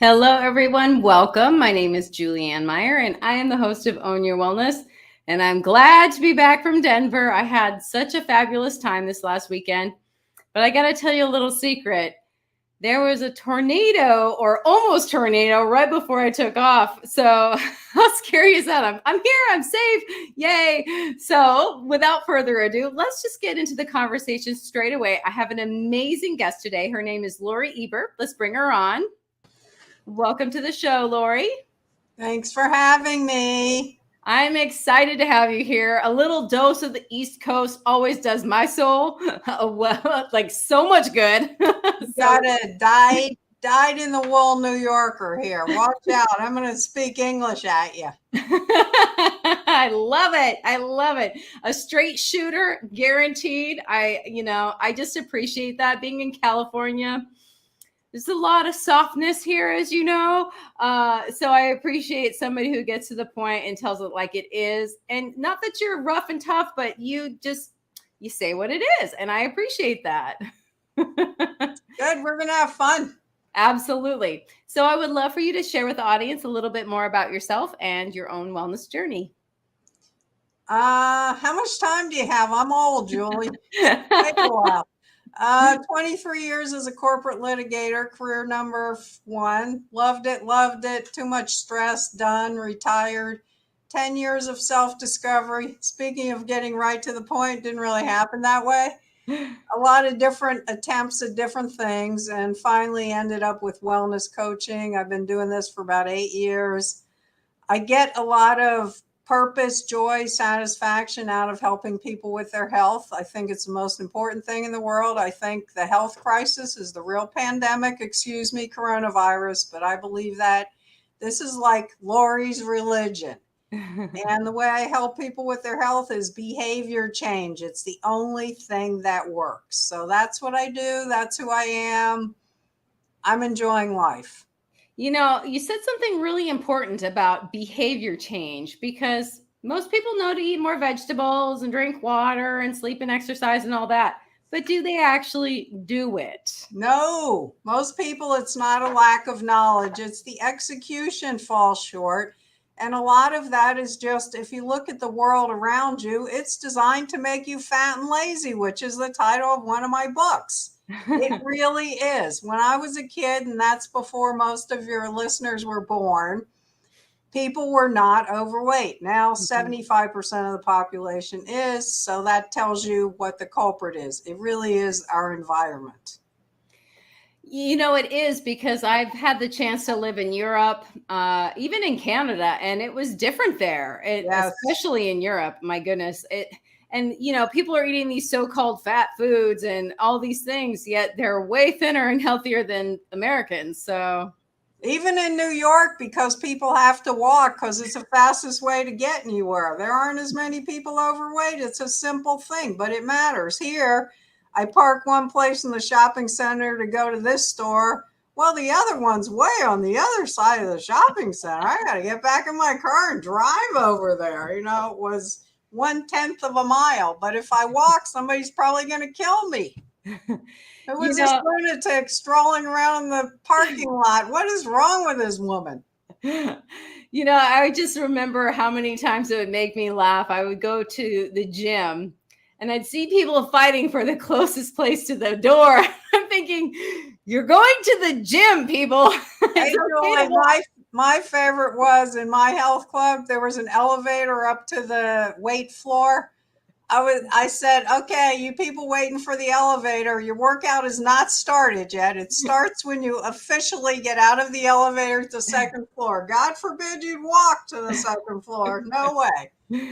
Hello, everyone. Welcome. My name is Julianne Meyer, and I am the host of Own Your Wellness. And I'm glad to be back from Denver. I had such a fabulous time this last weekend. But I got to tell you a little secret. There was a tornado or almost tornado right before I took off. So how scary is that? I'm here. I'm safe. Yay. So without further ado, let's just get into the conversation straight away. I have an amazing guest today. Her name is Lorie Eber. Let's bring her on. Welcome to the show, Lorie. Thanks for having me. I'm excited to have you here. A little dose of the East Coast always does my soul well, like so much good. Got a dyed in the wool New Yorker here. Watch out. I'm going to speak English at you. I love it. I love it. A straight shooter, guaranteed. I just appreciate that being in California. There's a lot of softness here, as you know. So I appreciate somebody who gets to the point and tells it like it is. And not that you're rough and tough, but you say what it is. And I appreciate that. Good. We're going to have fun. Absolutely. So I would love for you to share with the audience a little bit more about yourself and your own wellness journey. How much time do you have? I'm old, Julie. Take a while. 23 years as a corporate litigator, career number 1. Loved it. Too much stress, done, retired. 10 years of self-discovery. Speaking of getting right to the point, didn't really happen that way. A lot of different attempts at different things, and finally ended up with wellness coaching. I've been doing this for about 8 years. I get a lot of purpose, joy, satisfaction out of helping people with their health. I think it's the most important thing in the world. I think the health crisis is the real pandemic. Excuse me, coronavirus, but I believe that this is like Lorie's religion. And the way I help people with their health is behavior change. It's the only thing that works. So that's what I do. That's who I am. I'm enjoying life. You know, you said something really important about behavior change because most people know to eat more vegetables and drink water and sleep and exercise and all that. But do they actually do it? No, most people, it's not a lack of knowledge. It's the execution falls short. And a lot of that is just, if you look at the world around you, it's designed to make you fat and lazy, which is the title of one of my books. It really is. When I was a kid, and that's before most of your listeners were born, people were not overweight. Now 75% of the population is, so that tells you what the culprit is. It really is our environment. You know, it is because I've had the chance to live in Europe, even in Canada, and it was different there, Yes. especially in Europe. My goodness. And, you know, people are eating these so-called fat foods and all these things, yet they're way thinner and healthier than Americans. So even in New York, because people have to walk because it's the fastest way to get anywhere. There aren't as many people overweight. It's a simple thing, but it matters. Here, I park one place in the shopping center to go to this store. Well, the other one's way on the other side of the shopping center. I got to get back in my car and drive over there. You know, it was 1/10 of a mile. But if I walk, somebody's probably going to kill me. It was this lunatic strolling around the parking lot. What is wrong with this woman? You know, I just remember how many times it would make me laugh. I would go to the gym and I'd see people fighting for the closest place to the door. I'm thinking, you're going to the gym, people. Hey, Julie, my favorite was in my health club, there was an elevator up to the weight floor. I said, okay, you people waiting for the elevator, your workout is not started yet. It starts when you officially get out of the elevator to the second floor. God forbid you'd walk to the second floor. No way.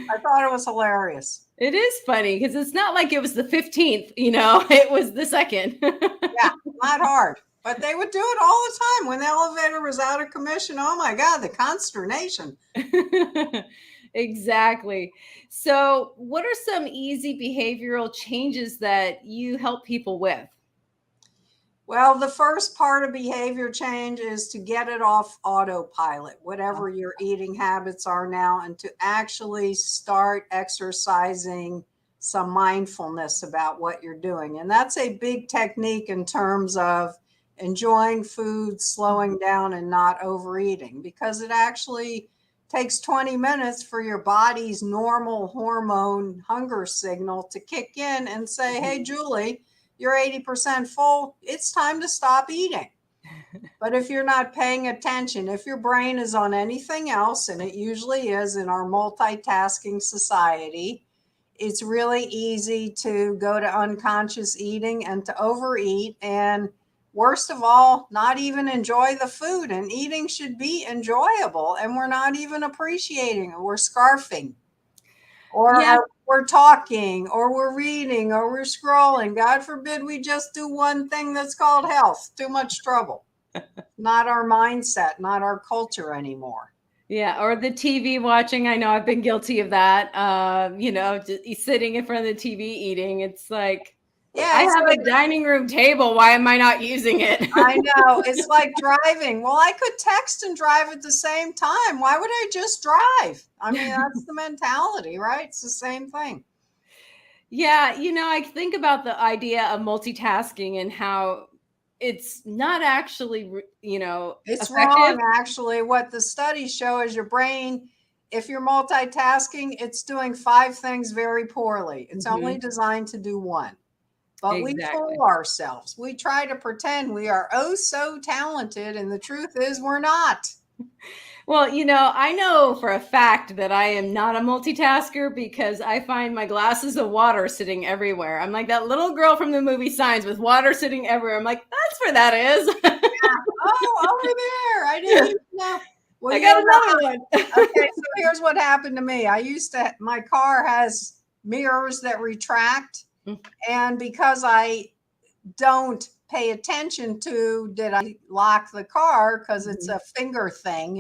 I thought it was hilarious. It is funny because it's not like it was the 15th, you know, it was the second. Yeah, not hard. But they would do it all the time when the elevator was out of commission. Oh my God, the consternation. Exactly. So, what are some easy behavioral changes that you help people with? Well, the first part of behavior change is to get it off autopilot, whatever your eating habits are now, and to actually start exercising some mindfulness about what you're doing. And that's a big technique in terms of enjoying food, slowing down, and not overeating, because it actually takes 20 minutes for your body's normal hormone hunger signal to kick in and say, hey, Julie, you're 80% full. It's time to stop eating. But if you're not paying attention, if your brain is on anything else, and it usually is in our multitasking society, it's really easy to go to unconscious eating and to overeat. And worst of all, not even enjoy the food. And eating should be enjoyable. And we're not even appreciating it. We're scarfing, or we're talking, or we're reading, or we're scrolling. God forbid we just do one thing that's called health. Too much trouble. Not our mindset, not our culture anymore. Yeah, or the TV watching. I know I've been guilty of that. Just sitting in front of the TV eating. It's like, I have a dining room table. Why am I not using it? I know. It's like driving. Well, I could text and drive at the same time. Why would I just drive? I mean, that's the mentality, right? It's the same thing. Yeah, I think about the idea of multitasking and how it's not actually, it's effective. Wrong. Actually, what the studies show is your brain, if you're multitasking, it's doing 5 things very poorly. It's only designed to do 1. But we fool ourselves. We try to pretend we are oh so talented, and the truth is we're not. Well, I know for a fact that I am not a multitasker because I find my glasses of water sitting everywhere. I'm like that little girl from the movie Signs with water sitting everywhere. I'm like, that's where that is. Yeah. Oh, over there. I didn't even know. Well, I got another one. Okay, so here's what happened to me. My car has mirrors that retract. And because I don't pay attention to, did I lock the car? Because it's a finger thing,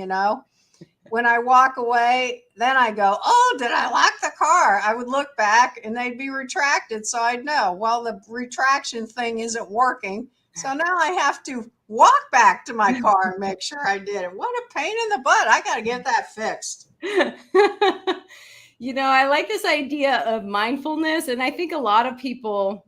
When I walk away, then I go, oh, did I lock the car? I would look back and they'd be retracted. So I'd know, well, the retraction thing isn't working. So now I have to walk back to my car and make sure I did it. What a pain in the butt. I got to get that fixed. I like this idea of mindfulness. And I think a lot of people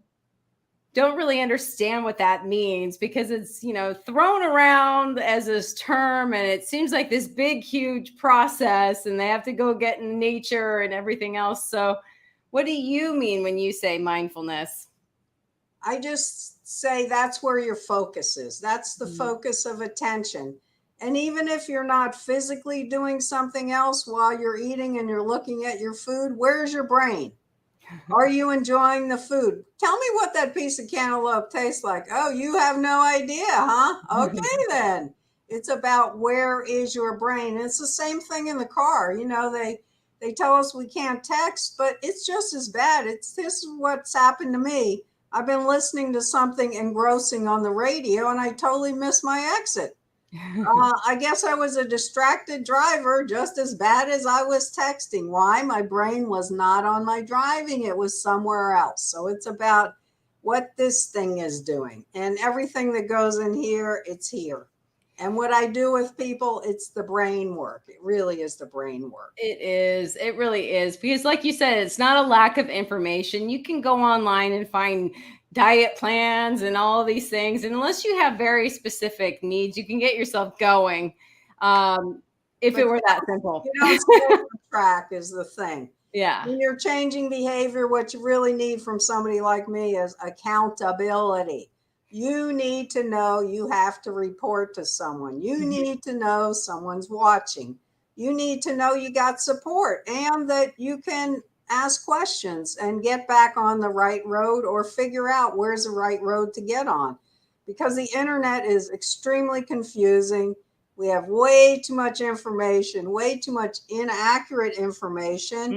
don't really understand what that means because it's, thrown around as this term, and it seems like this big, huge process, and they have to go get in nature and everything else. So what do you mean when you say mindfulness? I just say that's where your focus is. That's the focus of attention. And even if you're not physically doing something else while you're eating and you're looking at your food, where's your brain? Are you enjoying the food? Tell me what that piece of cantaloupe tastes like. Oh, you have no idea, huh? Okay, then. It's about where is your brain. And it's the same thing in the car. They tell us we can't text, but it's just as bad. This is what's happened to me. I've been listening to something engrossing on the radio, and I totally missed my exit. I guess I was a distracted driver, just as bad as I was texting. Why? My brain was not on my driving. It was somewhere else. So it's about what this thing is doing. And everything that goes in here, it's here. And what I do with people, it's the brain work. It really is the brain work. It is. It really is. Because like you said, it's not a lack of information. You can go online and find diet plans and all of these things. And unless you have very specific needs, you can get yourself going. If it were that simple. Track is the thing. Yeah. When you're changing behavior, what you really need from somebody like me is accountability. You need to know you have to report to someone. You need to know someone's watching. You need to know you got support and that you can ask questions and get back on the right road or figure out where's the right road to get on. Because the internet is extremely confusing. We have way too much information, way too much inaccurate information.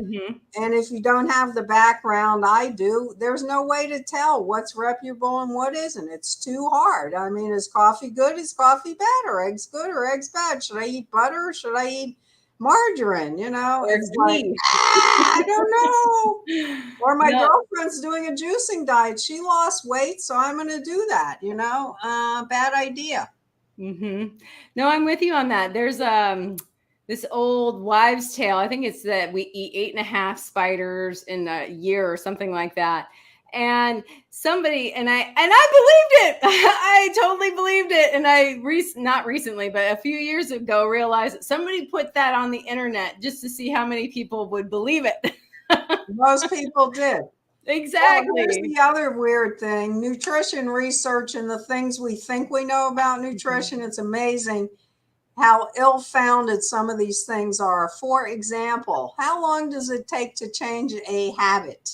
And if you don't have the background I do, there's no way to tell what's reputable and what isn't. It's too hard. I mean, is coffee good? Is coffee bad? Or eggs good or eggs bad? Should I eat butter or should I eat margarine? It's like, I don't know. Or my girlfriend's doing a juicing diet. She lost weight, so I'm going to do that. Bad idea. No, I'm with you on that. There's this old wives' tale. I think it's that we eat 8.5 spiders in a year or something like that. And somebody, and I believed it. I totally believed it. And not recently, but a few years ago, realized that somebody put that on the internet just to see how many people would believe it. Most people did. Exactly. Well, here's the other weird thing. Nutrition research and the things we think we know about nutrition, it's amazing how ill-founded some of these things are. For example, how long does it take to change a habit?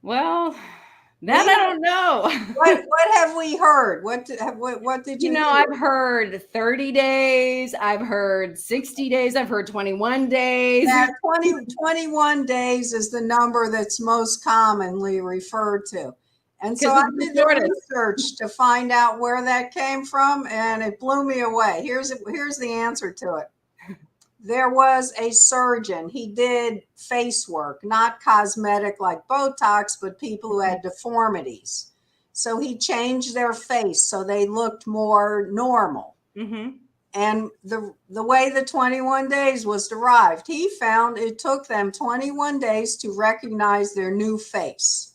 Well, that I don't know. What have we heard? What did you hear? I've heard 30 days. I've heard 60 days. I've heard 21 days. Yeah, 21 days is the number that's most commonly referred to. And so I did the research to find out where that came from, and it blew me away. Here's the answer to it. There was a surgeon. He did face work, not cosmetic like Botox, but people who had deformities. So he changed their face so they looked more normal. Mm-hmm. And the way the 21 days was derived, he found it took them 21 days to recognize their new face.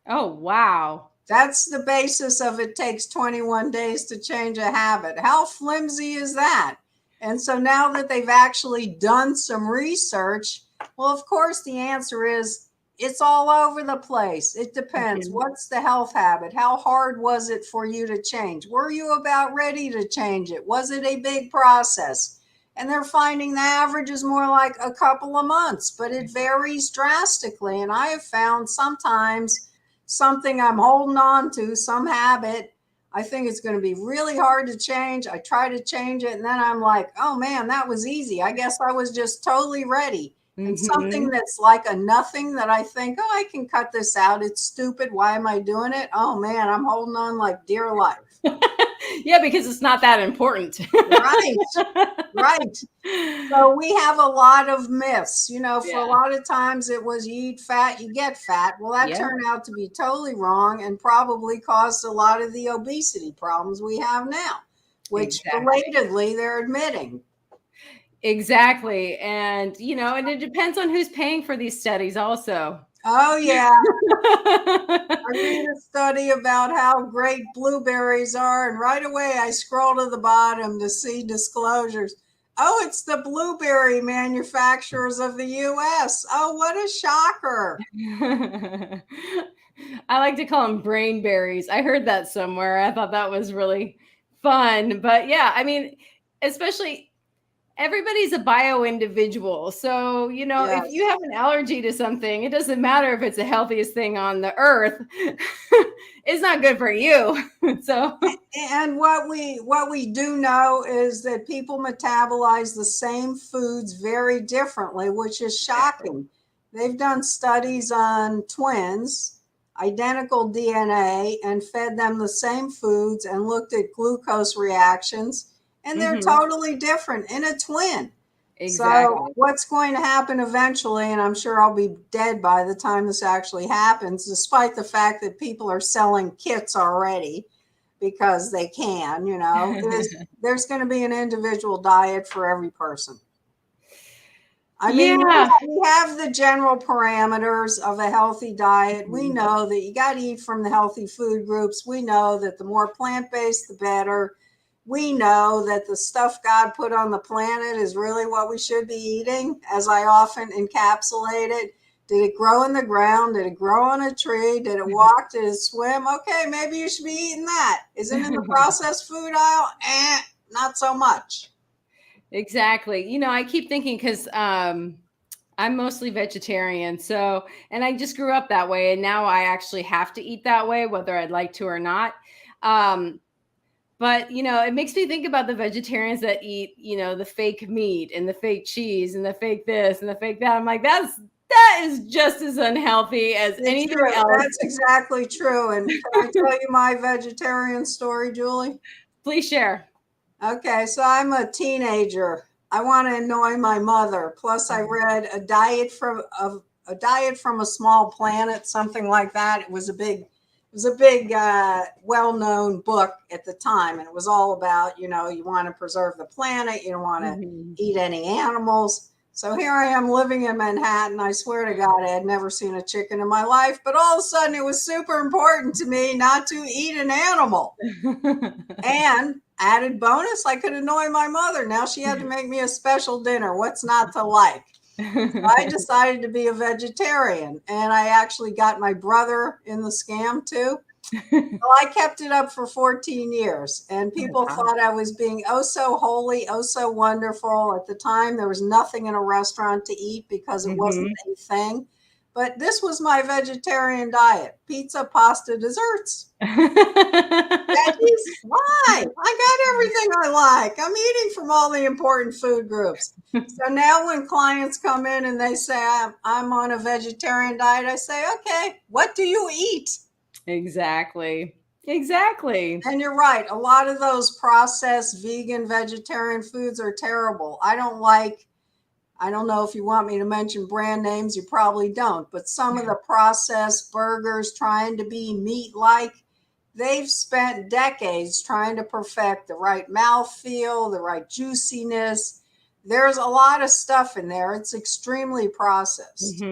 Oh, wow. That's the basis of it takes 21 days to change a habit. How flimsy is that? And so now that they've actually done some research, well, of course, the answer is it's all over the place. It depends. Mm-hmm. What's the health habit? How hard was it for you to change? Were you about ready to change it? Was it a big process? And they're finding the average is more like a couple of months, but it varies drastically. And I have found sometimes something I'm holding on to, some habit, I think it's going to be really hard to change. I try to change it, and then I'm like, oh man, that was easy. I guess I was just totally ready. And something that's like a nothing that I think, oh, I can cut this out. It's stupid. Why am I doing it? Oh man, I'm holding on like dear life. Yeah, because it's not that important. Right. So we have a lot of myths. For a lot of times it was you eat fat, you get fat. Well, that turned out to be totally wrong and probably caused a lot of the obesity problems we have now, which belatedly they're admitting. Exactly. And, and it depends on who's paying for these studies also. Oh, yeah. I read a study about how great blueberries are, and right away I scroll to the bottom to see disclosures. Oh, it's the blueberry manufacturers of the U.S. Oh, what a shocker. I like to call them brain berries. I heard that somewhere. I thought that was really fun. But yeah, I mean, especially everybody's a bio individual. So, if you have an allergy to something, it doesn't matter if it's the healthiest thing on the earth. It's not good for you. So, and what we do know is that people metabolize the same foods very differently, which is shocking. They've done studies on twins, identical DNA, and fed them the same foods and looked at glucose reactions. And they're totally different in a twin. Exactly. So what's going to happen eventually, and I'm sure I'll be dead by the time this actually happens, despite the fact that people are selling kits already because they can, there's going to be an individual diet for every person. I mean, we have the general parameters of a healthy diet. We know that you got to eat from the healthy food groups. We know that the more plant-based, the better. We know that the stuff God put on the planet is really what we should be eating, as I often encapsulate it. Did it grow in the ground? Did it grow on a tree? Did it walk? Did it swim? Okay, maybe you should be eating that. Is it in the processed food aisle? Not so much. Exactly. I keep thinking because I'm mostly vegetarian. So, and I just grew up that way. And now I actually have to eat that way, whether I'd like to or not. But, it makes me think about the vegetarians that eat, the fake meat and the fake cheese and the fake this and the fake that. I'm like, that is just as unhealthy as anything else. That's exactly true. And can I tell you my vegetarian story, Julie? Please share. Okay, so I'm a teenager. I want to annoy my mother. Plus, I read a diet from a small planet, something like that. It was a big, well-known book at the time, and it was all about, you want to preserve the planet, you don't want to eat any animals. So here I am living in Manhattan. I swear to God, I had never seen a chicken in my life, but all of a sudden it was super important to me not to eat an animal. And added bonus, I could annoy my mother. Now she had to make me a special dinner. What's not to like? So I decided to be a vegetarian, and I actually got my brother in the scam too. Well, I kept it up for 14 years, and people thought I was being oh so holy, oh so wonderful. At the time, there was nothing in a restaurant to eat because it wasn't a thing. But this was my vegetarian diet: pizza, pasta, desserts. Veggies? Why? I got everything I like. I'm eating from all the important food groups. So now when clients come in and they say, I'm on a vegetarian diet, I say, okay, what do you eat? Exactly. And you're right. A lot of those processed vegan, vegetarian foods are terrible. I don't know if you want me to mention brand names, you probably don't, but some of the processed burgers trying to be meat-like, they've spent decades trying to perfect the right mouthfeel, the right juiciness. There's a lot of stuff in there. It's extremely processed.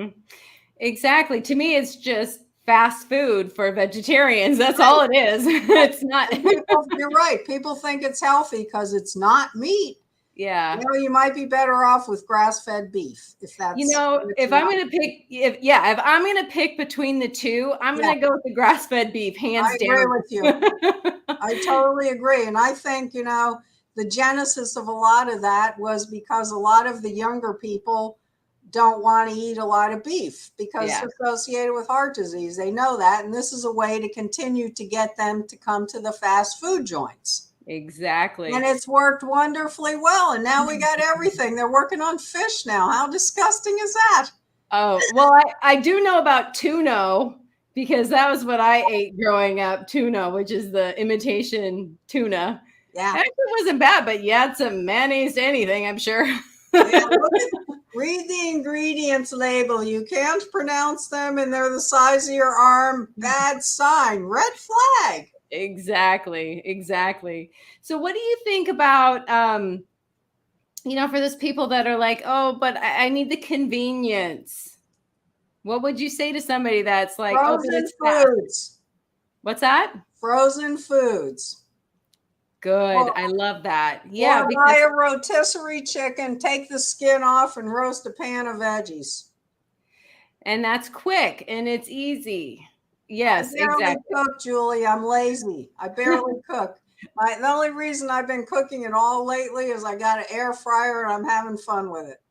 Exactly. To me, it's just fast food for vegetarians. That's all it is. It's not. You're right. People think it's healthy because it's not meat. Yeah. You know, you might be better off with grass-fed beef if that's. If I'm going to pick between the two, I'm going to go with the grass-fed beef, hands down. I agree with you. I totally agree. And I think, the genesis of a lot of that was because a lot of the younger people don't want to eat a lot of beef because it's associated with heart disease. They know that. And this is a way to continue to get them to come to the fast food joints. Exactly. And it's worked wonderfully well. And now we got everything. They're working on fish now. How disgusting is that? Oh, well, I do know about tuna because that was what I ate growing up, tuna, which is the imitation tuna. Yeah. Actually, it wasn't bad, but you add some mayonnaise to anything, I'm sure. Read the ingredients label. You can't pronounce them and they're the size of your arm. Bad sign. Red flag. Exactly. So what do you think about, for those people that are like, oh, but I need the convenience? What would you say to somebody that's like, frozen foods? What's that? Frozen foods. Good. I love that. Yeah. Or buy a rotisserie chicken, take the skin off and roast a pan of veggies. And that's quick and it's easy. Yes, I barely cook, Julie. I'm lazy. I barely cook. The only reason I've been cooking at all lately is I got an air fryer and I'm having fun with it.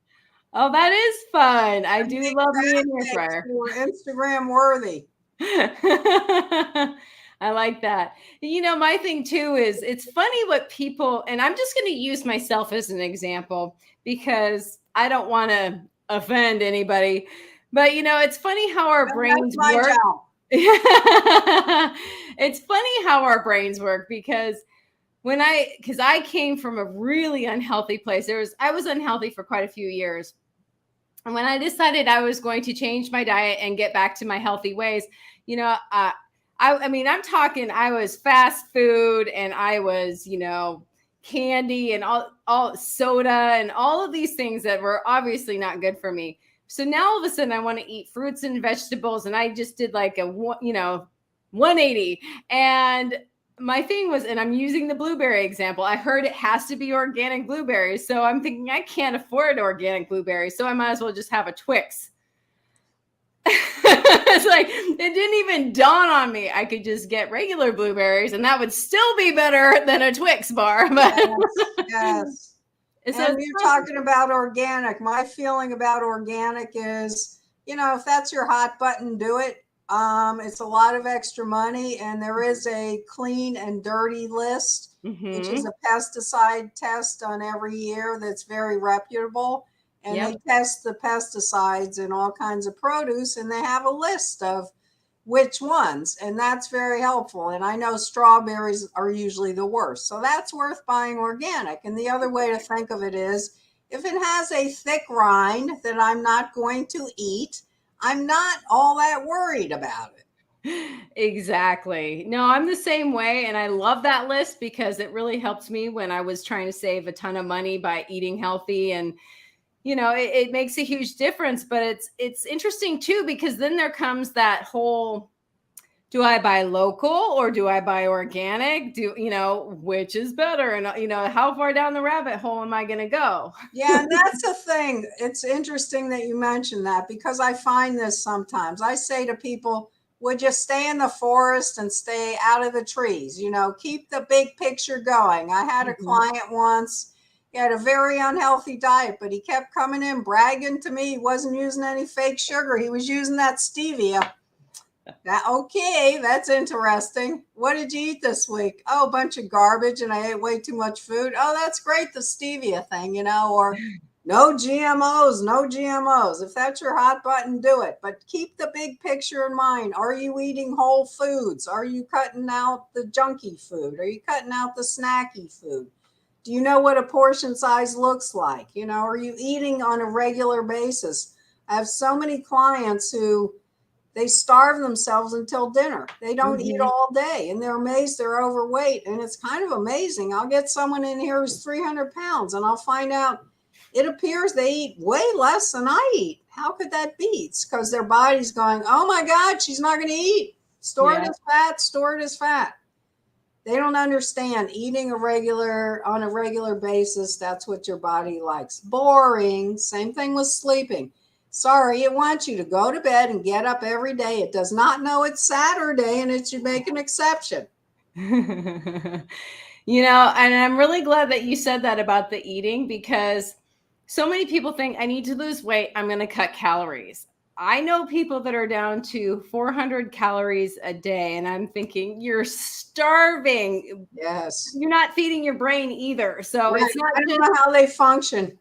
Oh, that is fun. I do love me an air fryer. We're Instagram worthy. I like that. My thing too is it's funny what people, and I'm just going to use myself as an example because I don't want to offend anybody, but it's funny how our brains work. It's funny how our brains work because I came from a really unhealthy place. I was unhealthy for quite a few years. And when I decided I was going to change my diet and get back to my healthy ways, I'm talking, I was fast food and I was, candy and all soda and all of these things that were obviously not good for me. So now all of a sudden I want to eat fruits and vegetables. And I just did like a 180. And my thing was, and I'm using the blueberry example, I heard it has to be organic blueberries. So I'm thinking I can't afford organic blueberries. So I might as well just have a Twix. It's like, it didn't even dawn on me. I could just get regular blueberries and that would still be better than a Twix bar. But yes. And you're talking about organic. My feeling about organic is, if that's your hot button, do it. It's a lot of extra money, and there is a clean and dirty list, which is a pesticide test on every year that's very reputable. And they test the pesticides in all kinds of produce, and they have a list of which ones, and that's very helpful. And I know strawberries are usually the worst, so that's worth buying organic. And the other way to think of it is, if it has a thick rind that I'm not going to eat, I'm not all that worried about it. Exactly. No, I'm the same way, and I love that list because it really helps me when I was trying to save a ton of money by eating healthy. And it makes a huge difference. But it's interesting too, because then there comes that whole, do I buy local or do I buy organic? Which is better? And, how far down the rabbit hole am I going to go? Yeah, and that's the thing. It's interesting that you mentioned that, because I find this sometimes. I say to people, would you stay in the forest and stay out of the trees? Keep the big picture going. I had a client once. He had a very unhealthy diet, but he kept coming in bragging to me he wasn't using any fake sugar. He was using that stevia. Okay, that's interesting. What did you eat this week? Oh, a bunch of garbage, and I ate way too much food. Oh, that's great, the stevia thing, or no GMOs, no GMOs. If that's your hot button, do it. But keep the big picture in mind. Are you eating whole foods? Are you cutting out the junky food? Are you cutting out the snacky food? Do you know what a portion size looks like? Are you eating on a regular basis? I have so many clients who they starve themselves until dinner. They don't eat all day, and they're amazed they're overweight. And it's kind of amazing. I'll get someone in here who's 300 pounds, and I'll find out it appears they eat way less than I eat. How could that be? It's because their body's going, oh my God, she's not going to eat. Store it as fat, store it as fat. They don't understand eating on a regular basis. That's what your body likes. Boring. Same thing with sleeping. Sorry, it wants you to go to bed and get up every day. It does not know it's Saturday, and it should make an exception. And I'm really glad that you said that about the eating, because so many people think, I need to lose weight, I'm going to cut calories. I know people that are down to 400 calories a day, and I'm thinking, you're starving. Yes. You're not feeding your brain either. So right. It's not I don't know how they function.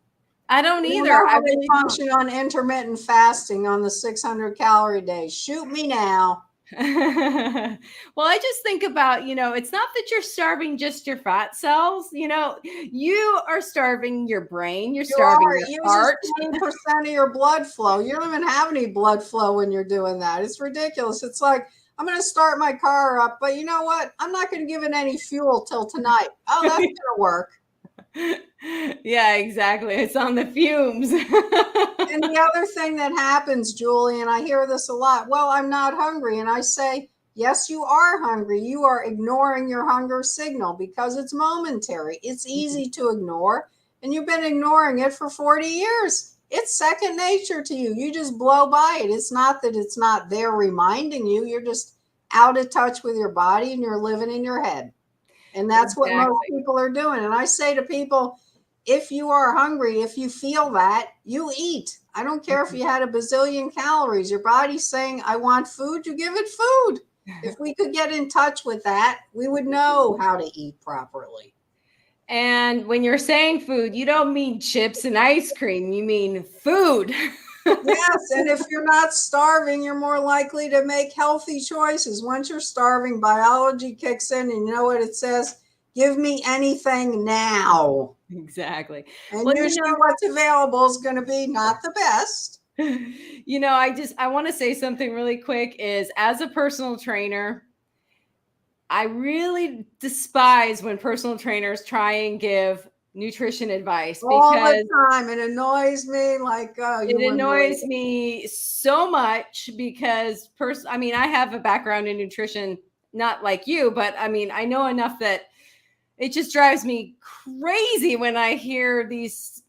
I don't either. I really function on intermittent fasting on the 600 calorie day. Shoot me now. Well, I just think about, it's not that you're starving just your fat cells. You are starving your brain. You're starving your heart. 20% of your blood flow. You don't even have any blood flow when you're doing that. It's ridiculous. It's like, I'm going to start my car up, but you know what? I'm not going to give it any fuel till tonight. Oh, that's going to work. Yeah, exactly. It's on the fumes. And the other thing that happens, Julie, and I hear this a lot, well, I'm not hungry. And I say, yes, you are hungry. You are ignoring your hunger signal because it's momentary. It's easy to ignore. And you've been ignoring it for 40 years. It's second nature to you. You just blow by it. It's not that it's not there reminding you. You're just out of touch with your body and you're living in your head. And that's what most people are doing. And I say to people, if you are hungry, if you feel that, you eat. I don't care if you had a bazillion calories. Your body's saying, I want food, you give it food. If we could get in touch with that, we would know how to eat properly. And when you're saying food, you don't mean chips and ice cream. You mean food. Yes, and if you're not starving, you're more likely to make healthy choices. Once you're starving, biology kicks in, and you know what it says? Give me anything now. Exactly. And usually what's available is going to be not the best. I want to say something really quick is, as a personal trainer, I really despise when personal trainers try and give nutrition advice, because all the time it annoys me. It annoys me so much because I have a background in nutrition, not like you, but I know enough that it just drives me crazy when I hear these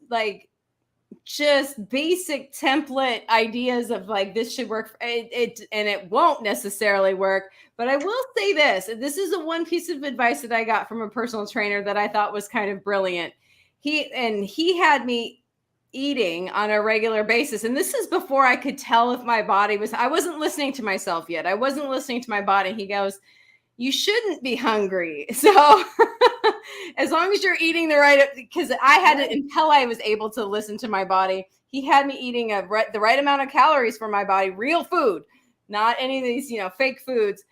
just basic template ideas of this should work. And it won't necessarily work. But I will say this is a one piece of advice that I got from a personal trainer that I thought was kind of brilliant. He had me eating on a regular basis. And this is before I could tell if my body I wasn't listening to myself yet. I wasn't listening to my body. He goes, you shouldn't be hungry. So as long as you're eating the right, because I had it until I was able to listen to my body. He had me eating the right amount of calories for my body, real food, not any of these, fake foods.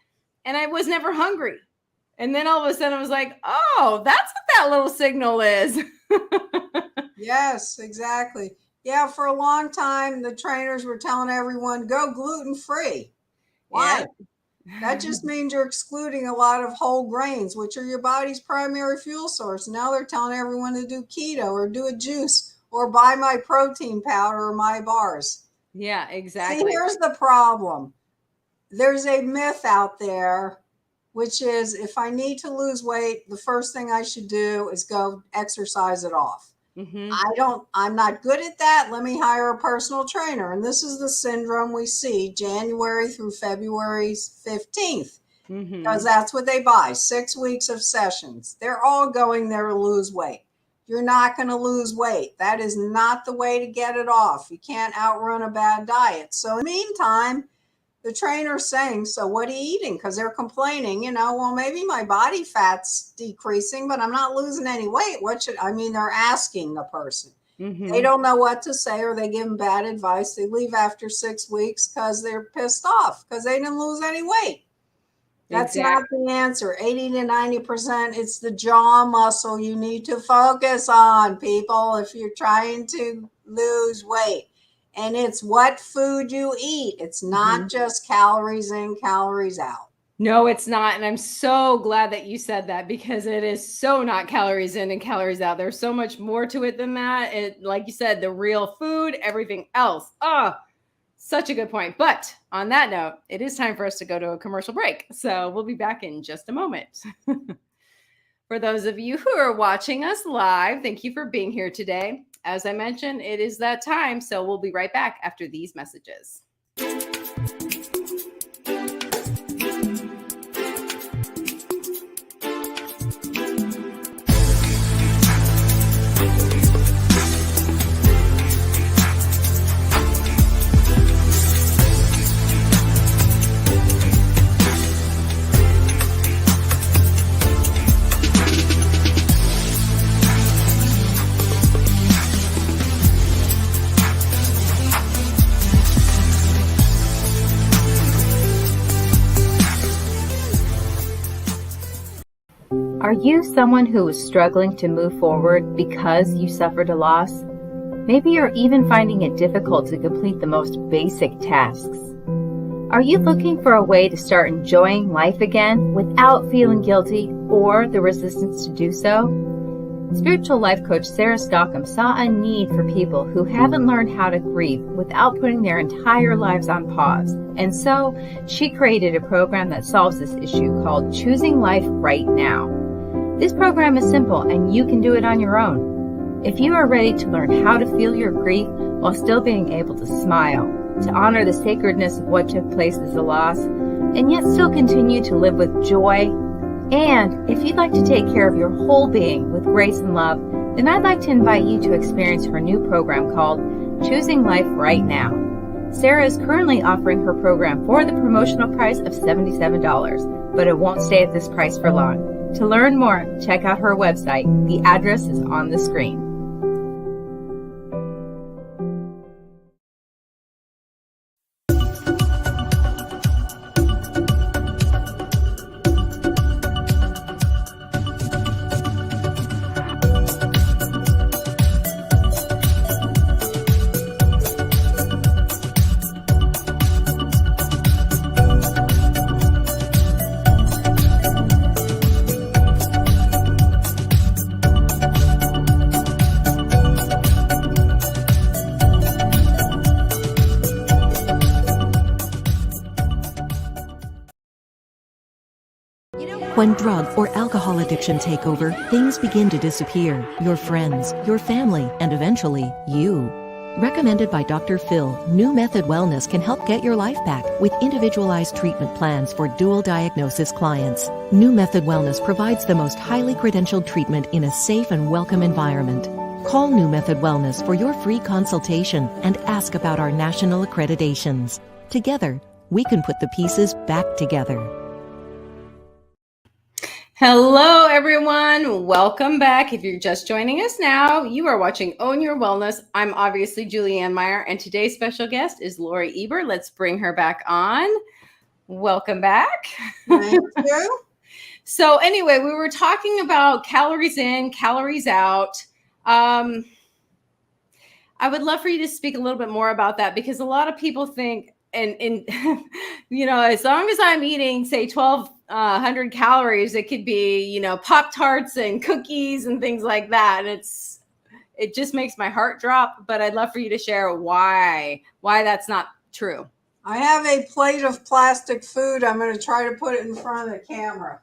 And I was never hungry. And then all of a sudden I was like, oh, that's what that little signal is. Yes, exactly. Yeah, for a long time, the trainers were telling everyone, go gluten-free. Why? Yeah. That just means you're excluding a lot of whole grains, which are your body's primary fuel source. Now they're telling everyone to do keto or do a juice or buy my protein powder or my bars. Yeah, exactly. See, here's the problem. There's a myth out there, which is if I need to lose weight, the first thing I should do is go exercise it off. I'm not good at that. Let me hire a personal trainer. And this is the syndrome we see January through February 15th, because that's what they buy, 6 weeks of sessions. They're all going there to lose weight. You're not going to lose weight. That is not the way to get it off. You can't outrun a bad diet. So in the meantime, the trainer's saying, so what are you eating? Because they're complaining, well, maybe my body fat's decreasing, but I'm not losing any weight. They're asking the person. They don't know what to say, or they give them bad advice. They leave after 6 weeks because they're pissed off because they didn't lose any weight. That's not the answer. 80 to 90%, it's the jaw muscle you need to focus on, people, if you're trying to lose weight. And it's what food you eat. It's not just calories in, calories out. No, it's not. And I'm so glad that you said that, because it is so not calories in and calories out. There's so much more to it than that. Like you said, the real food, everything else. Oh, such a good point. But on that note, it is time for us to go to a commercial break. So we'll be back in just a moment. For those of you who are watching us live, thank you for being here today. As I mentioned, it is that time, so we'll be right back after these messages. Are you someone who is struggling to move forward because you suffered a loss? Maybe you're even finding it difficult to complete the most basic tasks. Are you looking for a way to start enjoying life again without feeling guilty or the resistance to do so? Spiritual life coach Sarah Stockham saw a need for people who haven't learned how to grieve without putting their entire lives on pause. And so she created a program that solves this issue called Choosing Life Right Now. This program is simple and you can do it on your own. If you are ready to learn how to feel your grief while still being able to smile, to honor the sacredness of what took place as a loss, and yet still continue to live with joy, and if you'd like to take care of your whole being with grace and love, then I'd like to invite you to experience her new program called Choosing Life Right Now. Sarah is currently offering her program for the promotional price of $77, but it won't stay at this price for long. To learn more, check out her website. The address is on the screen. When drug or alcohol addiction take over, things begin to disappear. Your friends, your family, and eventually, you. Recommended by Dr. Phil, New Method Wellness can help get your life back with individualized treatment plans for dual diagnosis clients. New Method Wellness provides the most highly credentialed treatment in a safe and welcome environment. Call New Method Wellness for your free consultation and ask about our national accreditations. Together, we can put the pieces back together. Hello, everyone. Welcome back. If you're just joining us now, you are watching Own Your Wellness. I'm obviously Julianne Meyer, and today's special guest is Lorie Eber. Let's bring her back on. Welcome back. Thank you. So anyway, we were talking about calories in, calories out. I would love for you to speak a little bit more about that, because a lot of people think, and as long as I'm eating, say, 1,200 calories, it could be, Pop-Tarts and cookies and things like that. And it's, it just makes my heart drop, but I'd love for you to share why that's not true. I have a plate of plastic food. I'm going to try to put it in front of the camera.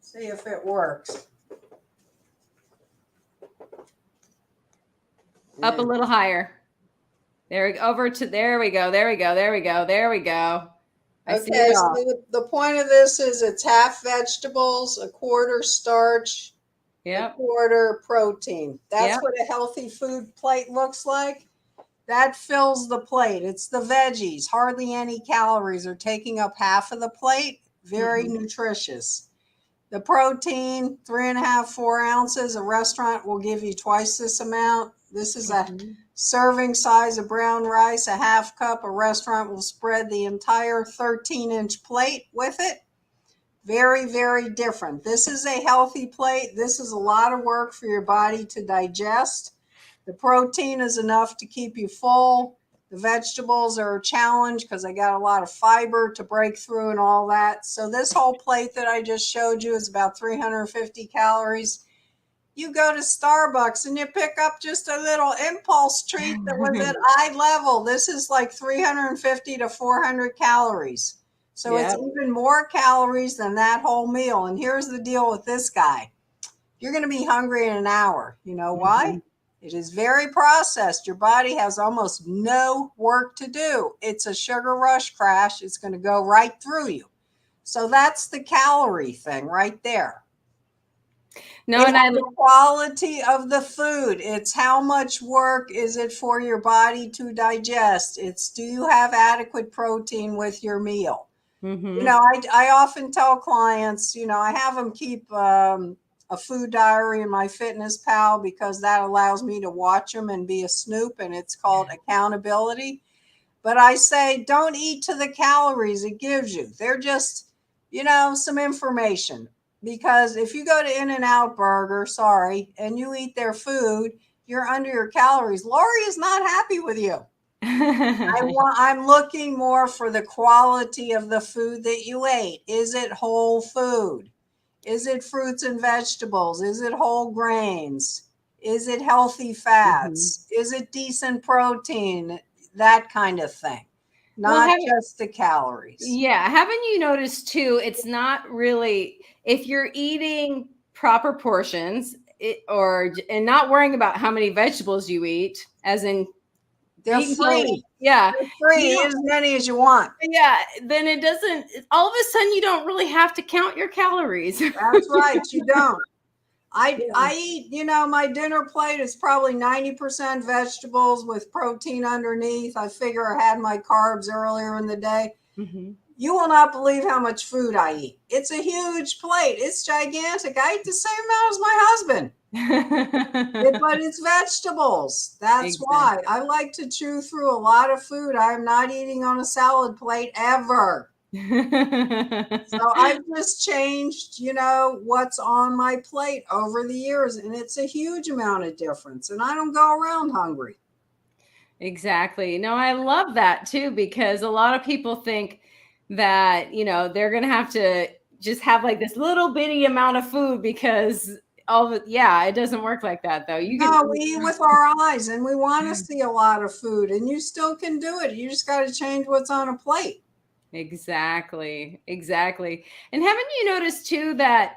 See if it works. Up a little higher. There we go. There we go. Okay, so the point of this is it's half vegetables, a quarter starch, a quarter protein. That's what a healthy food plate looks like. That fills the plate. It's the veggies. Hardly any calories are taking up half of the plate. Very nutritious. The protein, 3.5, 4 ounces. A restaurant will give you twice this amount. This is a serving size of brown rice, a half cup. A restaurant will spread the entire 13-inch plate with it. Very, very different. This is a healthy plate. This is a lot of work for your body to digest. The protein is enough to keep you full. The vegetables are a challenge because I got a lot of fiber to break through and all that. So this whole plate that I just showed you is about 350 calories. You go to Starbucks and you pick up just a little impulse treat that was at eye level. This is like 350 to 400 calories. So it's even more calories than that whole meal. And here's the deal with this guy. You're going to be hungry in an hour. You know why? It is very processed. Your body has almost no work to do. It's a sugar rush crash. It's going to go right through you. So that's the calorie thing right there. No, and the quality of the food. It's how much work is it for your body to digest. It's do you have adequate protein with your meal? You know, I often tell clients, you know, I have them keep a food diary in my Fitness Pal because that allows me to watch them and be a snoop, and it's called accountability. But I say, don't eat to the calories it gives you. They're just, you know, some information. Because if you go to In-N-Out Burger, and you eat their food, you're under your calories. Lorie is not happy with you. I'm looking more for the quality of the food that you ate. Is it whole food? Is it fruits and vegetables? Is it whole grains? Is it healthy fats? Is it decent protein? That kind of thing. Not just the calories. Yeah. Haven't you noticed too, it's not really, if you're eating proper portions and not worrying about how many vegetables you eat, as in they're free. They're free. Eat as many as you want. Yeah. Then it doesn't, all of a sudden you don't really have to count your calories. That's right. You don't. I eat, you know, my dinner plate is probably 90% vegetables with protein underneath. I figure I had my carbs earlier in the day. You will not believe how much food I eat. It's a huge plate. It's gigantic. I eat the same amount as my husband. But it's vegetables. That's why I like to chew through a lot of food. I'm not eating on a salad plate ever. So I've just changed, you know, what's on my plate over the years, and it's a huge amount of difference. And I don't go around hungry. Exactly. No, I love that too, because a lot of people think that, you know, they're going to have to just have like this little bitty amount of food because it doesn't work like that though. We eat with our eyes, and we want to see a lot of food, and you still can do it. You just got to change what's on a plate. Exactly. And haven't you noticed too that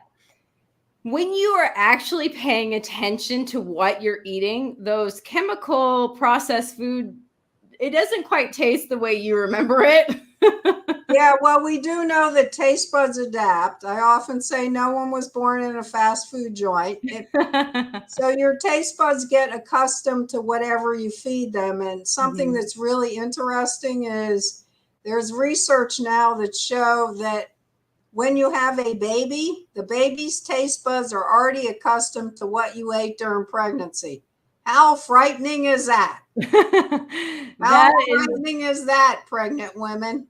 when you are actually paying attention to what you're eating, those chemical processed food, it doesn't quite taste the way you remember it. Yeah, well, we do know that taste buds adapt. I often say no one was born in a fast food joint. So your taste buds get accustomed to whatever you feed them. And something that's really interesting is there's research now that show that when you have a baby, the baby's taste buds are already accustomed to what you ate during pregnancy. How frightening is that? Frightening is that, pregnant women?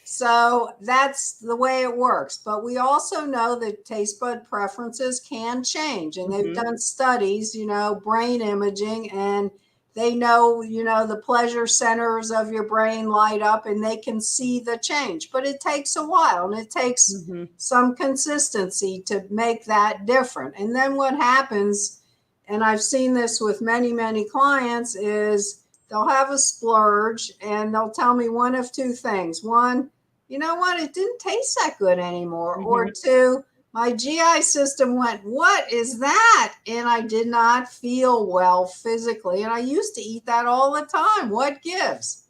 So that's the way it works. But we also know that taste bud preferences can change. And they've done studies, you know, brain imaging, and they know, the pleasure centers of your brain light up and they can see the change. But it takes a while and it takes some consistency to make that different. And then what happens, and I've seen this with many, many clients, is they'll have a splurge and they'll tell me one of two things. One, you know what, it didn't taste that good anymore. Or two, my GI system went, what is that? And I did not feel well physically. And I used to eat that all the time. What gives?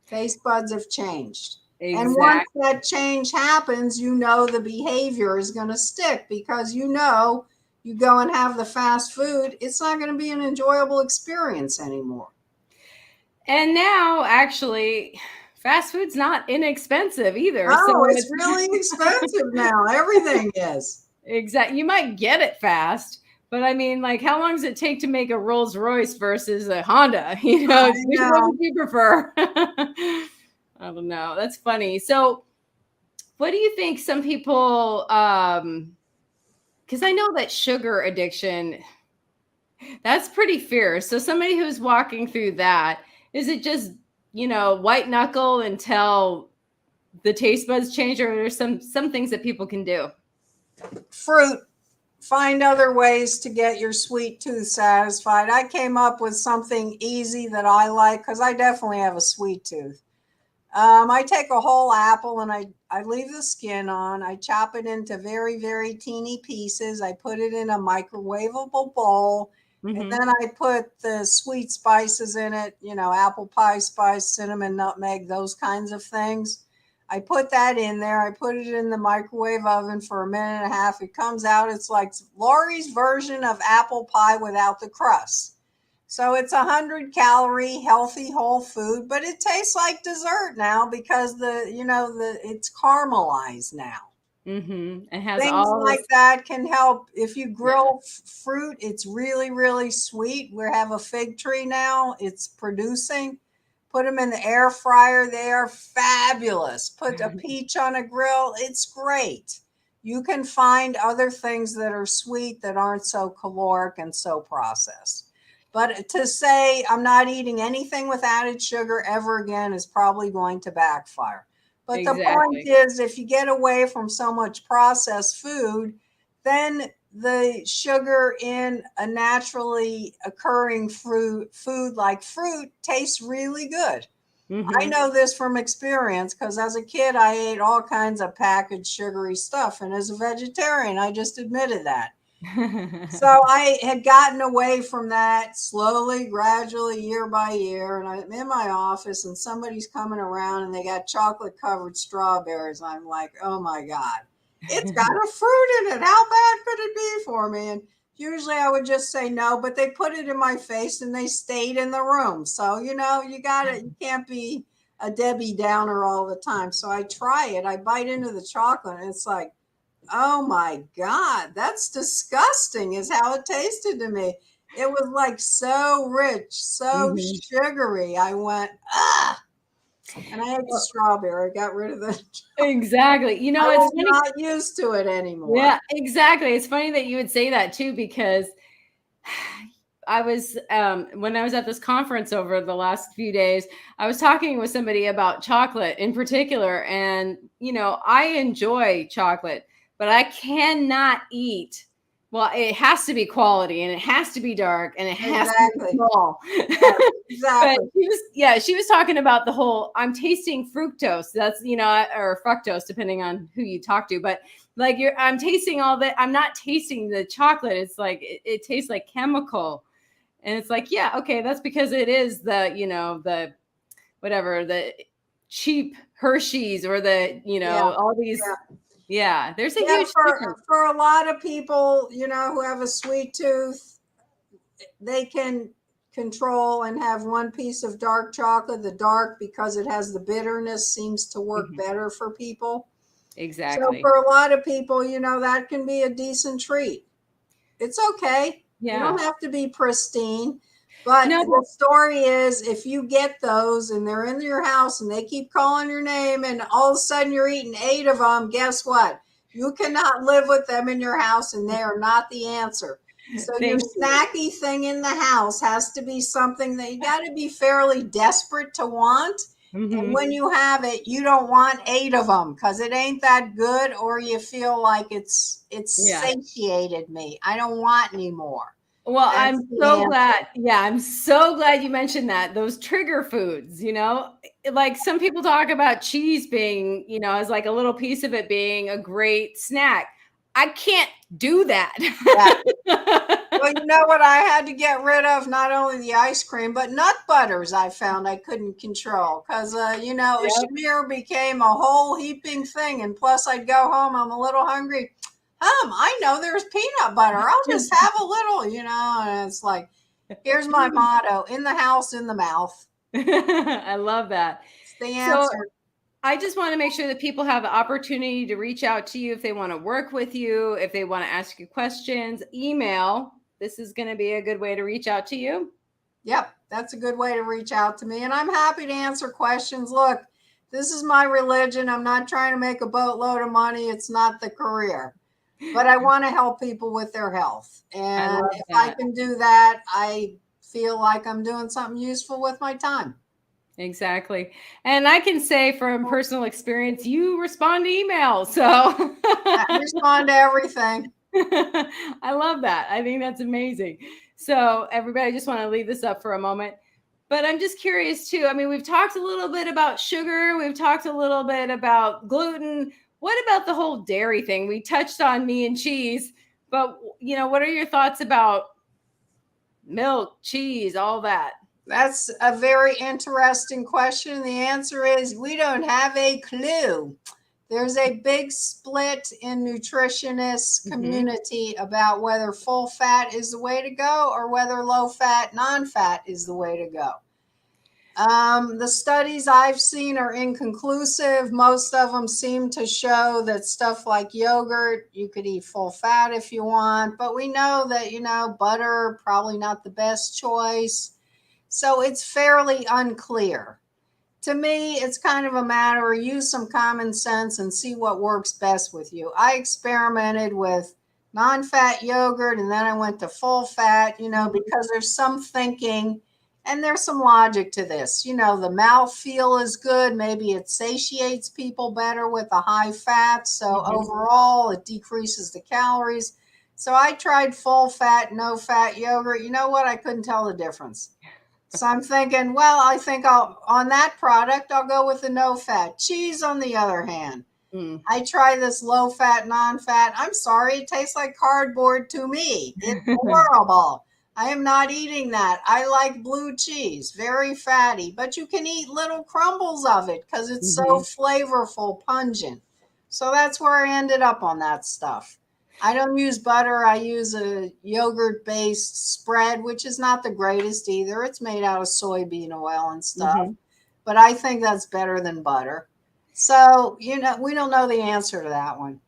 Taste buds have changed. Exactly. And once that change happens, the behavior is going to stick, because you go and have the fast food, it's not going to be an enjoyable experience anymore. And now, actually, fast food's not inexpensive either. Oh, so it's really expensive now. Everything is. Exactly. You might get it fast, but I mean, like, how long does it take to make a Rolls Royce versus a Honda? Which one would you prefer? I don't know. That's funny. So what do you think some people, because I know that sugar addiction, that's pretty fierce. So somebody who's walking through that, is it just, white knuckle until the taste buds change, or there's some things that people can do? Fruit. Find other ways to get your sweet tooth satisfied. I came up with something easy that I like, because I definitely have a sweet tooth. I take a whole apple and I leave the skin on. I chop it into very, very teeny pieces. I put it in a microwavable bowl. And then I put the sweet spices in it, apple pie spice, cinnamon, nutmeg, those kinds of things. I put that in there. I put it in the microwave oven for a minute and a half. It comes out. It's like Lorie's version of apple pie without the crust. So it's 100-calorie, healthy, whole food, but it tastes like dessert now, because it's caramelized now. It has things like that can help. If you grill fruit, it's really, really sweet. We have a fig tree now. It's producing. Put them in the air fryer. They are fabulous. Put a peach on a grill. It's great. You can find other things that are sweet that aren't so caloric and so processed. But to say I'm not eating anything with added sugar ever again is probably going to backfire. But the point is, if you get away from so much processed food, then the sugar in a naturally occurring food like fruit tastes really good. I know this from experience, because as a kid, I ate all kinds of packaged sugary stuff. And as a vegetarian, I just admitted that. So I had gotten away from that slowly, gradually, year by year. And I'm in my office and somebody's coming around and they got chocolate covered strawberries. I'm like, oh my God, it's got a fruit in it. How bad could it be for me? And usually I would just say no, but they put it in my face and they stayed in the room. So, you can't be a Debbie Downer all the time. So I try it. I bite into the chocolate and it's like, oh my God, that's disgusting, is how it tasted to me. It was like so rich, so sugary. I went, ah. And I had the strawberry. I got rid of the Exactly. I was not used to it anymore. Yeah, exactly. It's funny that you would say that too, because I was, when I was at this conference over the last few days, I was talking with somebody about chocolate in particular. And, I enjoy chocolate, but I cannot eat. Well, it has to be quality and it has to be dark and it has to be small. Yeah, exactly. But she was talking about the whole, I'm tasting fructose. That's, or fructose, depending on who you talk to. But like I'm tasting all that. I'm not tasting the chocolate. It's like, it tastes like chemical. And it's like, yeah, okay. That's because it is the, the whatever, the cheap Hershey's or the, all these. Yeah, there's a huge difference. For a lot of people, who have a sweet tooth, they can control and have one piece of dark chocolate. The dark, because it has the bitterness, seems to work better for people. Exactly. So for a lot of people, that can be a decent treat. It's okay. Yeah. You don't have to be pristine. But the story is, if you get those and they're in your house and they keep calling your name and all of a sudden you're eating 8 of them, guess what? You cannot live with them in your house and they are not the answer. So your Thank you. snacky thing in the house has to be something that you got to be fairly desperate to want. And when you have it, you don't want 8 of them because it ain't that good, or you feel like it's Yeah. satiated me. I don't want any more. Well, That's I'm the so answer. glad. Yeah, I'm so glad you mentioned that. Those trigger foods, like some people talk about cheese being, as like a little piece of it being a great snack. I can't do that. Yeah. Well, you know what I had to get rid of? Not only the ice cream, but nut butters I found I couldn't control because, a Yep. schmear became a whole heaping thing. And plus, I'd go home, I'm a little hungry. I know there's peanut butter. I'll just have a little, and it's like, here's my motto: in the house, in the mouth. I love that. It's the So answer. I just want to make sure that people have the opportunity to reach out to you if they want to work with you, if they want to ask you questions, email. This is going to be a good way to reach out to you. Yep, that's a good way to reach out to me. And I'm happy to answer questions. Look, this is my religion. I'm not trying to make a boatload of money. It's not the career. But I want to help people with their health. And if I can do that, I feel like I'm doing something useful with my time. Exactly. And I can say from personal experience, you respond to emails. So I respond to everything. I love that. I think that's amazing. So everybody, I just want to leave this up for a moment. But I'm just curious too. I mean, we've talked a little bit about sugar. We've talked a little bit about gluten. What about the whole dairy thing? We touched on meat and cheese, but what are your thoughts about milk, cheese, all that? That's a very interesting question. The answer is we don't have a clue. There's a big split in nutritionists community about whether full fat is the way to go or whether low fat, non-fat is the way to go. The studies I've seen are inconclusive. Most of them seem to show that stuff like yogurt, you could eat full fat if you want, but we know that, butter, probably not the best choice. So it's fairly unclear. To me, it's kind of a matter of use some common sense and see what works best with you. I experimented with non-fat yogurt and then I went to full fat, because there's some thinking and there's some logic to this. The mouthfeel is good. Maybe it satiates people better with a high fat. So overall, it decreases the calories. So I tried full fat, no fat yogurt. You know what? I couldn't tell the difference. So I'm thinking, well, I think on that product, I'll go with the no fat. Cheese, on the other hand, I try this low fat, non-fat. I'm sorry, it tastes like cardboard to me. It's horrible. I am not eating that. I like blue cheese, very fatty, but you can eat little crumbles of it because it's so flavorful, pungent. So that's where I ended up on that stuff. I don't use butter. I use a yogurt-based spread, which is not the greatest either. It's made out of soybean oil and stuff. But I think that's better than butter. So, we don't know the answer to that one.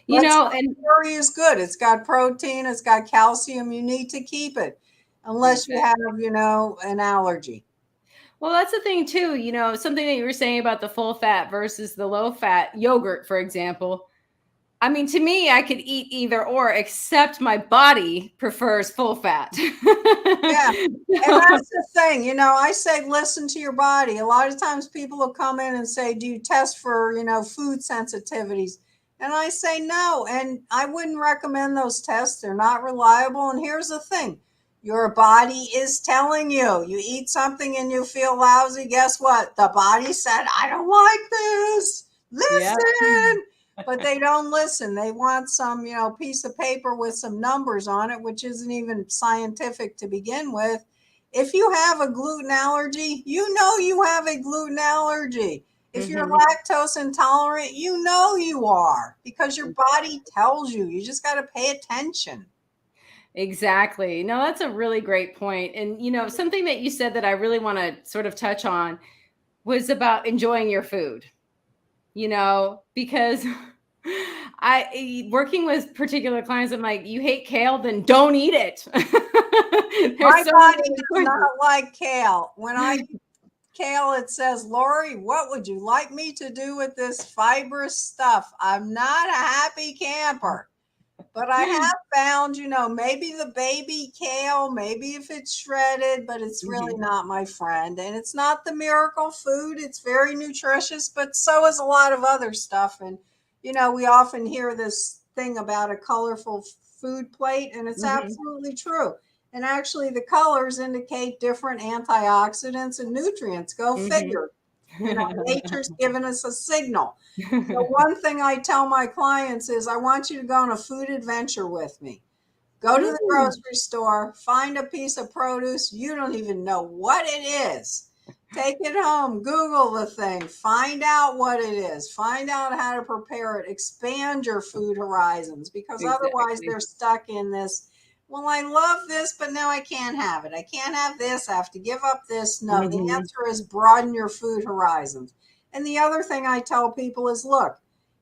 And dairy is good. It's got protein. It's got calcium. You need to keep it unless you have, an allergy. Well, that's the thing too. Something that you were saying about the full fat versus the low fat yogurt, for example. I mean, to me, I could eat either or, except my body prefers full fat. Yeah. And that's the thing, I say, listen to your body. A lot of times people will come in and say, do you test for, food sensitivities? And I say, no. And I wouldn't recommend those tests. They're not reliable. And here's the thing. Your body is telling you, you eat something and you feel lousy. Guess what? The body said, I don't like this. Listen. Yep. But they don't listen. They want some, piece of paper with some numbers on it, which isn't even scientific to begin with. If you have a gluten allergy, you have a gluten allergy. If you're lactose intolerant, you are, because your body tells you. You just got to pay attention. Exactly. No, that's a really great point. And, something that you said that I really want to sort of touch on was about enjoying your food. Because working with particular clients, I'm like, you hate kale, then don't eat it. My body does not like kale. When I eat kale, it says, Lorie, what would you like me to do with this fibrous stuff? I'm not a happy camper. But I have found, maybe the baby kale, maybe if it's shredded, but it's really not my friend. And it's not the miracle food. It's very nutritious, but so is a lot of other stuff. And, we often hear this thing about a colorful food plate, and it's absolutely true. And actually, the colors indicate different antioxidants and nutrients. Go figure. Nature's given us a signal. So one thing I tell my clients is I want you to go on a food adventure with me. Go to the grocery store, find a piece of produce. You don't even know what it is. Take it home, Google the thing, find out what it is, find out how to prepare it, expand your food horizons, because otherwise they're stuck in this, well, I love this, but now I can't have it. I can't have this. I have to give up this. No, the answer is broaden your food horizons. And the other thing I tell people is, look,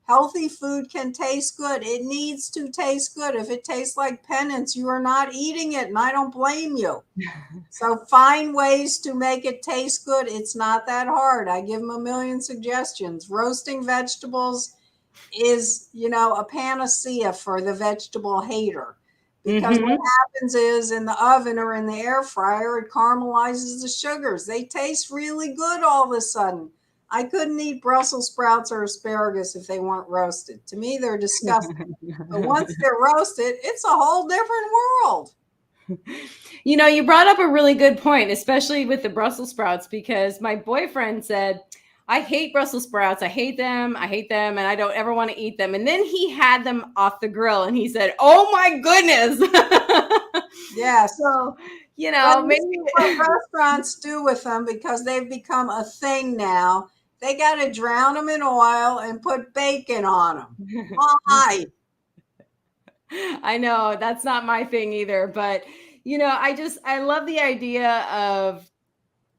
healthy food can taste good. It needs to taste good. If it tastes like penance, you are not eating it, and I don't blame you. So find ways to make it taste good. It's not that hard. I give them a million suggestions. Roasting vegetables is, a panacea for the vegetable hater. Because what happens is in the oven or in the air fryer, it caramelizes the sugars. They taste really good all of a sudden. I couldn't eat Brussels sprouts or asparagus if they weren't roasted. To me, they're disgusting. But once they're roasted, it's a whole different world. You brought up a really good point, especially with the Brussels sprouts, because my boyfriend said, I hate Brussels sprouts. I hate them. And I don't ever want to eat them. And then he had them off the grill and he said, oh my goodness. Yeah. So, maybe what restaurants do with them, because they've become a thing now. They got to drown them in oil and put bacon on them. Why? I know that's not my thing either, but I love the idea of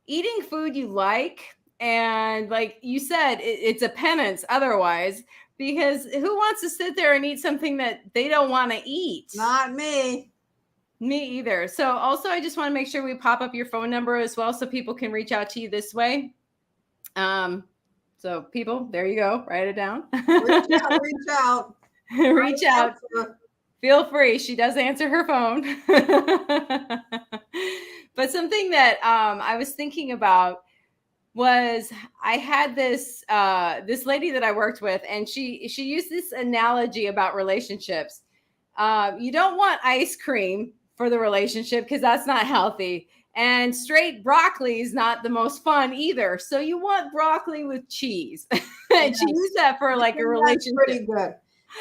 eating food you like. And like you said, it's a penance otherwise, because who wants to sit there and eat something that they don't want to eat? Not me. Me either. So also, I just want to make sure we pop up your phone number as well, so people can reach out to you this way. So people, there you go. Write it down. Reach out. Reach out. Feel free. She does answer her phone. But something that I was thinking about was, I had this lady that I worked with, and she used this analogy about relationships. You don't want ice cream for the relationship, because that's not healthy. And straight broccoli is not the most fun either. So you want broccoli with cheese. And she used that for like a relationship. That's pretty good.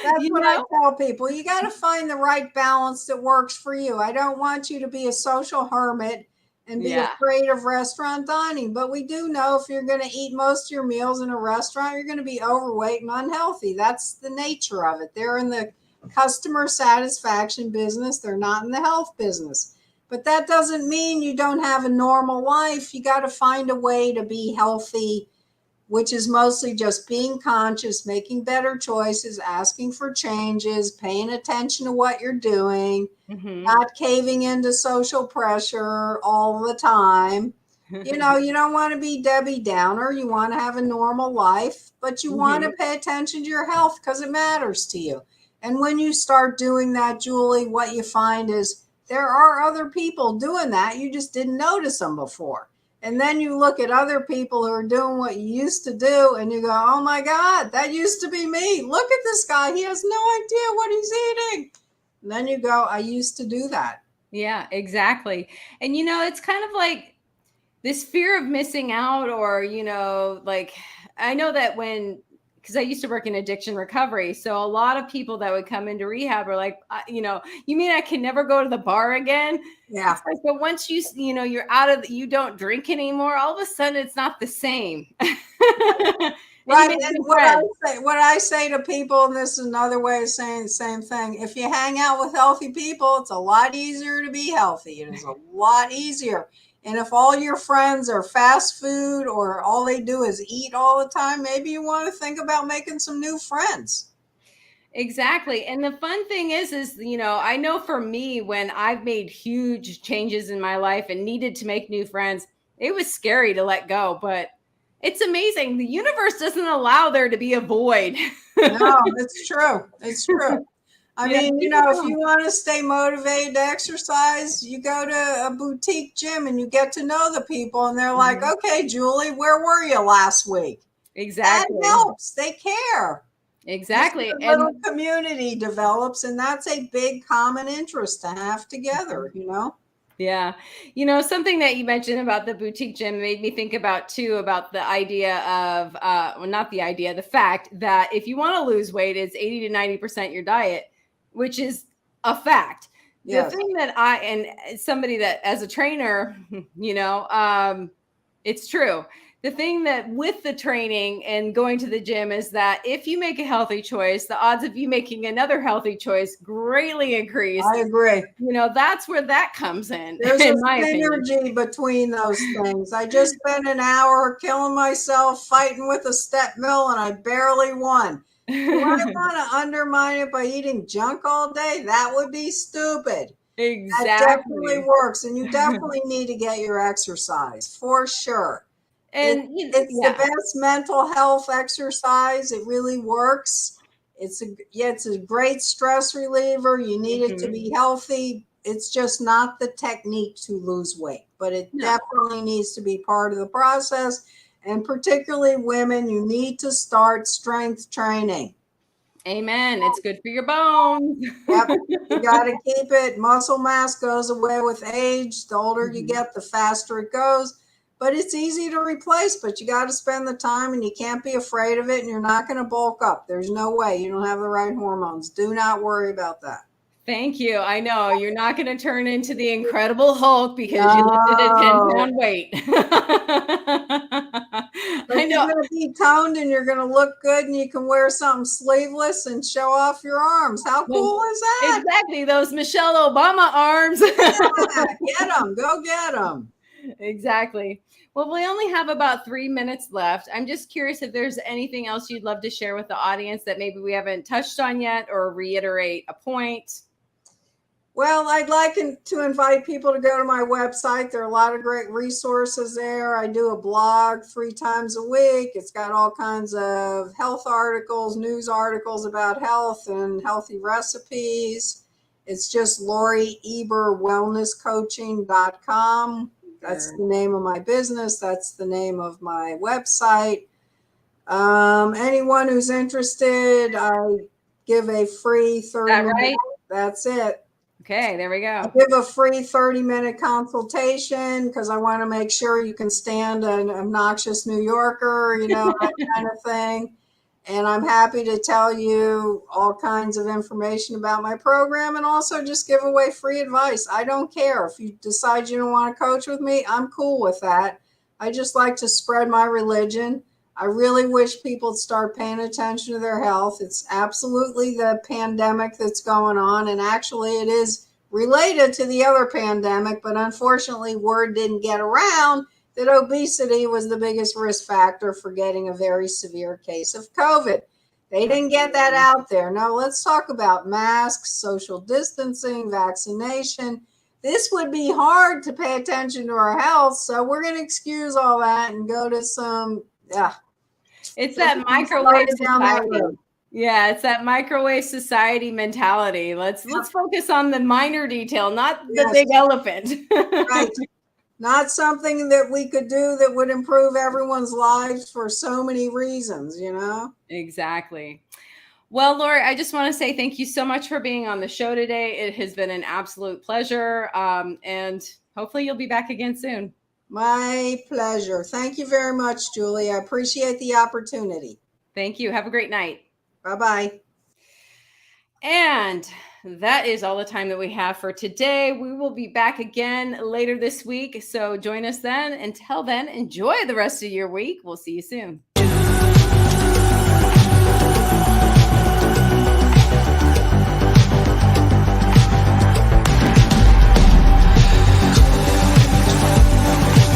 That's what I tell people. You got to find the right balance that works for you. I don't want you to be a social hermit and be afraid of restaurant dining. But we do know if you're going to eat most of your meals in a restaurant, you're going to be overweight and unhealthy. That's the nature of it. They're in the customer satisfaction business. They're not in the health business. But that doesn't mean you don't have a normal life. You got to find a way to be healthy, which is mostly just being conscious, making better choices, asking for changes, paying attention to what you're doing, not caving into social pressure all the time. You don't want to be Debbie Downer. You want to have a normal life, but you want to pay attention to your health because it matters to you. And when you start doing that, Julie, what you find is there are other people doing that. You just didn't notice them before. And then you look at other people who are doing what you used to do, and you go, oh my God, that used to be me. Look at this guy. He has no idea what he's eating. And then you go, I used to do that. Yeah, exactly. And, it's kind of like this fear of missing out, or, like, I know that because I used to work in addiction recovery. So a lot of people that would come into rehab are like, you mean I can never go to the bar again? Yeah. Like, but once you're out of, you don't drink anymore, all of a sudden it's not the same. Right. And what I say to people, and this is another way of saying the same thing. If you hang out with healthy people, it's a lot easier to be healthy. It is a lot easier. And if all your friends are fast food, or all they do is eat all the time, maybe you want to think about making some new friends. Exactly. And the fun thing is, I know for me, when I've made huge changes in my life and needed to make new friends, it was scary to let go, but it's amazing. The universe doesn't allow there to be a void. No, it's true. It's true. I Yeah, mean, keep it if going. you want to stay motivated to exercise, you go to a boutique gym and you get to know the people, and they're like, Mhm. okay, Julie, where were you last week? That Exactly. helps. They care. Just Exactly. a little And community develops, and that's a big common interest to have together. yeah, something that you mentioned about the boutique gym made me think about too, about the idea of, well, not the idea, the fact that if you want to lose weight, it's 80 to 90% your diet, which is a fact. The Yes. thing that and somebody that as a trainer, it's true. The thing that with the training and going to the gym is that if you make a healthy choice, the odds of you making another healthy choice greatly increase. I agree. That's where that comes in, There's a in my opinion. synergy between those things. I just spent an hour killing myself fighting with a step mill, and I barely won. Do I want to undermine it by eating junk all day? That would be stupid. That definitely Exactly. works, and you definitely need to get your exercise for sure. And It's the yeah. best mental health exercise. It really works. It's a great stress reliever. You need it to Mhm. be healthy. It's just not the technique to lose weight, but it No. definitely needs to be part of the process. And particularly women, you need to start strength training. Amen. It's good for your bones. Yep. You got to keep it. Muscle mass goes away with age. The older you Mhm. get, the faster it goes. But it's easy to replace, but you got to spend the time, and you can't be afraid of it, and you're not going to bulk up. There's no way. You don't have the right hormones. Do not worry about that. Thank you. I know you're not going to turn into the Incredible Hulk because you lifted a No. 10-pound weight. But I you're know. going to be toned, and you're going to look good, and you can wear something sleeveless and show off your arms. How cool is that? Exactly. Those Michelle Obama arms. Yeah, get them. Go get them. Exactly. Well, we only have about 3 minutes left. I'm just curious if there's anything else you'd love to share with the audience that maybe we haven't touched on yet, or reiterate a point. Well, I'd like to invite people to go to my website. There are a lot of great resources there. I do a blog 3 times a week. It's got all kinds of health articles, news articles about health and healthy recipes. It's just Lorie Eber Wellness Coaching.com. That's Sure. the name of my business. That's the name of my website. Anyone who's interested, I give a free 30 That minute. right? That's it. Okay, there we I go. give a free 30-minute consultation because I want to make sure you can stand an obnoxious New Yorker, that kind of thing. And I'm happy to tell you all kinds of information about my program, and also just give away free advice. I don't care. If you decide you don't want to coach with me, I'm cool with that. I just like to spread my religion. I really wish people would start paying attention to their health. It's absolutely the pandemic that's going on, and actually it is related to the other pandemic, but unfortunately word didn't get around that obesity was the biggest risk factor for getting a very severe case of COVID. They didn't get that out there. Now let's talk about masks, social distancing, vaccination. This would be hard to pay attention to our health, so we're going to excuse all that and go to some, It's that microwave started down that society. road. Yeah, it's that microwave society mentality. Let's focus on the minor detail, not the Yes. big elephant. Right. Not something that we could do that would improve everyone's lives for so many reasons, Exactly. Well, Lorie, I just want to say thank you so much for being on the show today. It has been an absolute pleasure. And hopefully you'll be back again soon. My pleasure. Thank you very much, Julie. I appreciate the opportunity. Thank you. Have a great night. Bye-bye. And that is all the time that we have for today. We will be back again later this week. So join us then. Until then, enjoy the rest of your week. We'll see you soon.